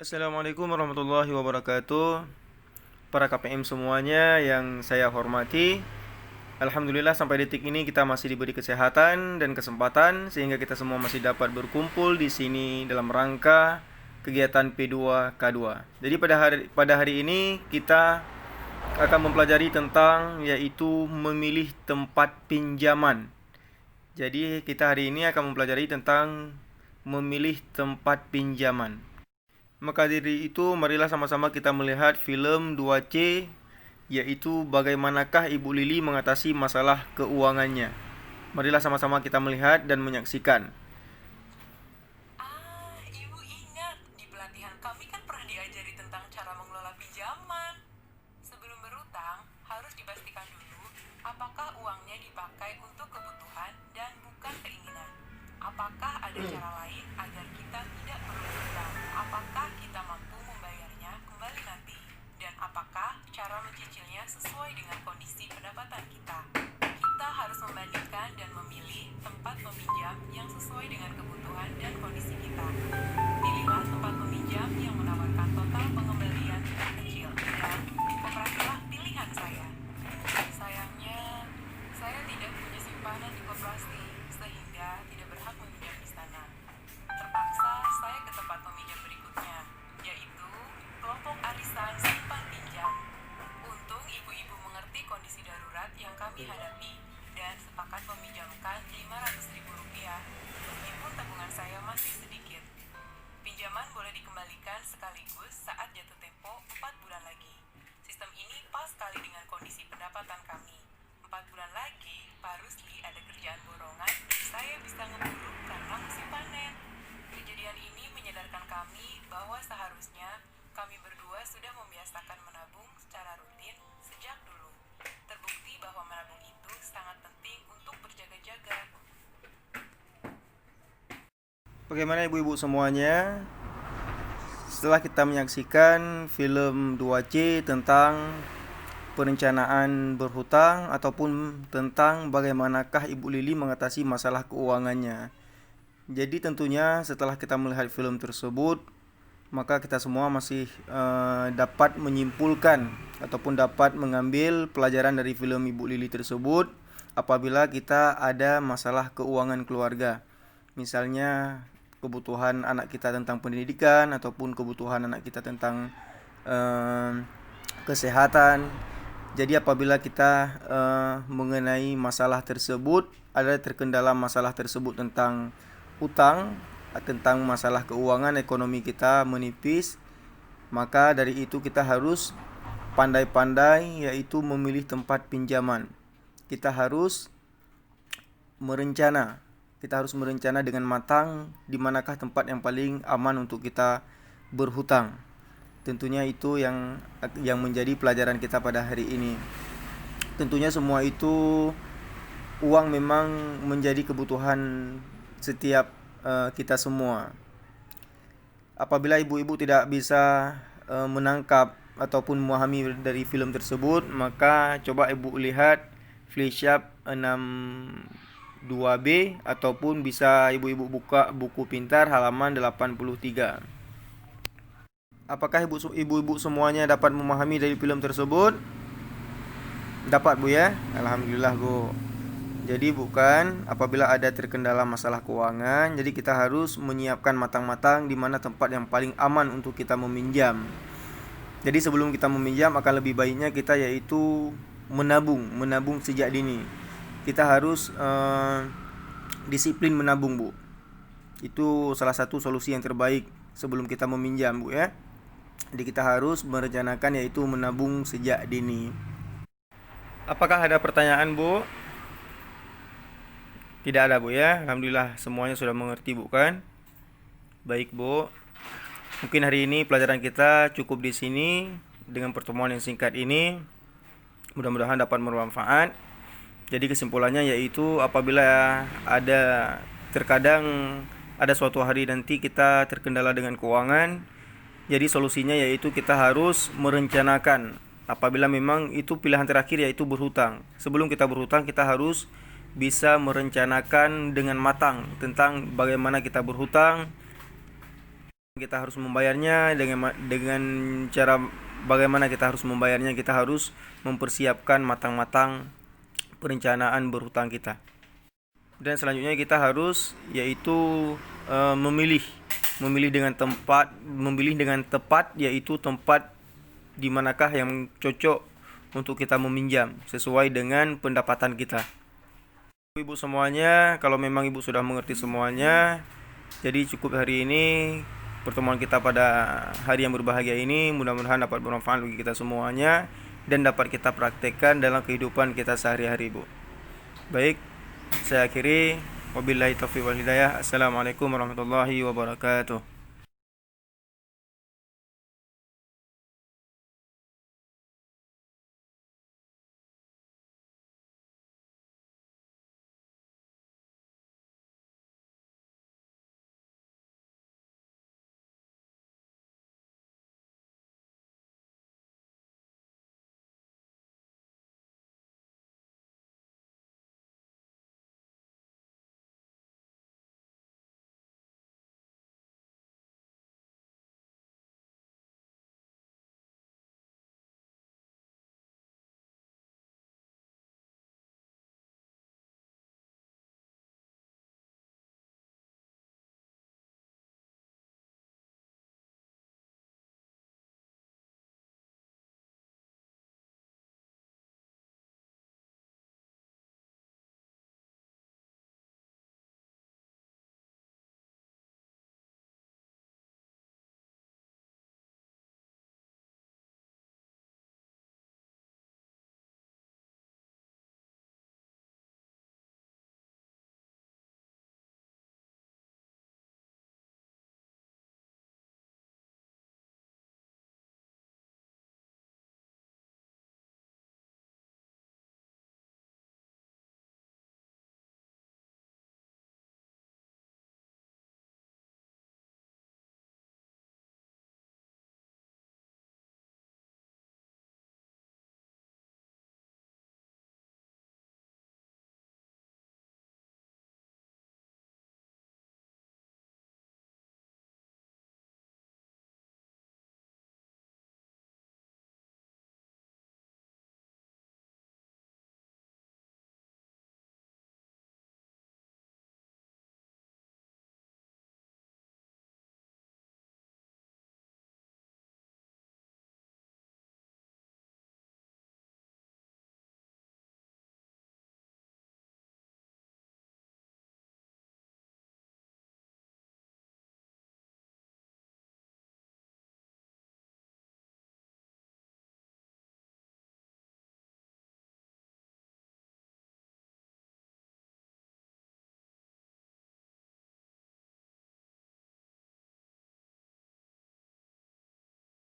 Assalamualaikum warahmatullahi wabarakatuh. Para KPM semuanya yang saya hormati, Alhamdulillah sampai detik ini kita masih diberi kesehatan dan kesempatan sehingga kita semua masih dapat berkumpul di sini dalam rangka kegiatan P2K2. Jadi pada hari ini kita akan mempelajari tentang yaitu memilih tempat pinjaman. Jadi kita hari ini akan mempelajari tentang memilih tempat pinjaman. Maka dari itu, marilah sama-sama kita melihat film 2C, yaitu bagaimanakah Ibu Lili mengatasi masalah keuangannya. Marilah sama-sama kita melihat dan menyaksikan. Ibu ingat, di pelatihan kami kan pernah diajari tentang cara mengelola pinjaman. Sebelum berutang, harus dipastikan dulu apakah uangnya dipakai untuk kebutuhan dan bukan keinginan. Apakah ada cara lain agar kita tidak perlu berutang? Apakah kita mampu membayarnya kembali nanti? Dan apakah cara mencicilnya sesuai dengan kondisi pendapatan kita? Kita harus membandingkan dan memilih tempat peminjam yang sesuai dengan kebutuhan dan kondisi kita. Pilihlah tempat peminjam yang menawarkan total pengembalian kecil dan kooperasilah pilihan saya. Sayangnya, saya tidak punya simpanan di koperasi sehingga tidak berhak meminjam di sana. Terpaksa saya ke tempat peminjam berikutnya, yaitu kelompok arisan simpan pinjam. Untung ibu-ibu mengerti kondisi darurat yang kami hadapi dan sepakat meminjamkan Rp500.000 meskipun tabungan saya masih sedikit. Pinjaman boleh dikembalikan sekaligus saat jatuh tempo 4 bulan lagi. Sistem ini pas sekali dengan kondisi pendapatan kami. 4 bulan lagi, Pak Rusli ada kerjaan borongan, saya bisa ngeburu karena musim panen. Kejadian ini menyadarkan kami bahwa seharusnya kami berdua sudah membiasakan menabung secara rutin sejak dulu. Terbukti bahwa menabung itu sangat penting untuk berjaga-jaga. Bagaimana ibu-ibu semuanya? Setelah kita menyaksikan film 2C tentang perencanaan berhutang ataupun tentang bagaimanakah Ibu Lili mengatasi masalah keuangannya. Jadi tentunya setelah kita melihat film tersebut, maka kita semua masih dapat menyimpulkan ataupun dapat mengambil pelajaran dari film Ibu Lili tersebut apabila kita ada masalah keuangan keluarga. Misalnya kebutuhan anak kita tentang pendidikan ataupun kebutuhan anak kita tentang kesehatan. Jadi apabila kita mengenai masalah tersebut, ada terkendala masalah tersebut tentang hutang, tentang masalah keuangan ekonomi kita menipis, maka dari itu kita harus pandai-pandai yaitu memilih tempat pinjaman. Kita harus merencana dengan matang di manakah tempat yang paling aman untuk kita berhutang. Tentunya itu yang menjadi pelajaran kita pada hari ini. Tentunya semua itu, uang memang menjadi kebutuhan setiap kita semua. Apabila ibu-ibu tidak bisa menangkap ataupun memahami dari film tersebut, maka coba ibu lihat Flipchart 62B ataupun bisa ibu-ibu buka buku pintar halaman 83. Apakah ibu-ibu semuanya dapat memahami dari film tersebut? Dapat Bu ya? Alhamdulillah Bu. Jadi bukan apabila ada terkendala masalah keuangan, jadi kita harus menyiapkan matang-matang di mana tempat yang paling aman untuk kita meminjam. Jadi sebelum kita meminjam akan lebih baiknya kita yaitu menabung sejak dini. Kita harus disiplin menabung Bu. Itu salah satu solusi yang terbaik sebelum kita meminjam Bu ya. Jadi kita harus merencanakan yaitu menabung sejak dini. Apakah ada pertanyaan Bu? Tidak ada Bu ya. Alhamdulillah semuanya sudah mengerti Bu kan? Baik Bu. Mungkin hari ini pelajaran kita cukup di sini dengan pertemuan yang singkat ini. Mudah-mudahan dapat bermanfaat. Jadi kesimpulannya yaitu apabila terkadang ada suatu hari nanti kita terkendala dengan keuangan, jadi solusinya yaitu kita harus merencanakan apabila memang itu pilihan terakhir yaitu berhutang. Sebelum kita berhutang kita harus bisa merencanakan dengan matang tentang bagaimana kita berhutang, Kita harus membayarnya dengan cara bagaimana kita harus membayarnya. Kita harus mempersiapkan matang-matang perencanaan berhutang kita. Dan selanjutnya kita harus yaitu memilih dengan tepat yaitu tempat di manakah yang cocok untuk kita meminjam sesuai dengan pendapatan kita. Ibu semuanya, kalau memang ibu sudah mengerti semuanya, jadi cukup hari ini pertemuan kita pada hari yang berbahagia ini. Mudah-mudahan dapat bermanfaat bagi kita semuanya dan dapat kita praktekkan dalam kehidupan kita sehari-hari, Bu. Baik, saya akhiri. Wabillahi taufiq wal hidayah. Assalamualaikum warahmatullahi wabarakatuh.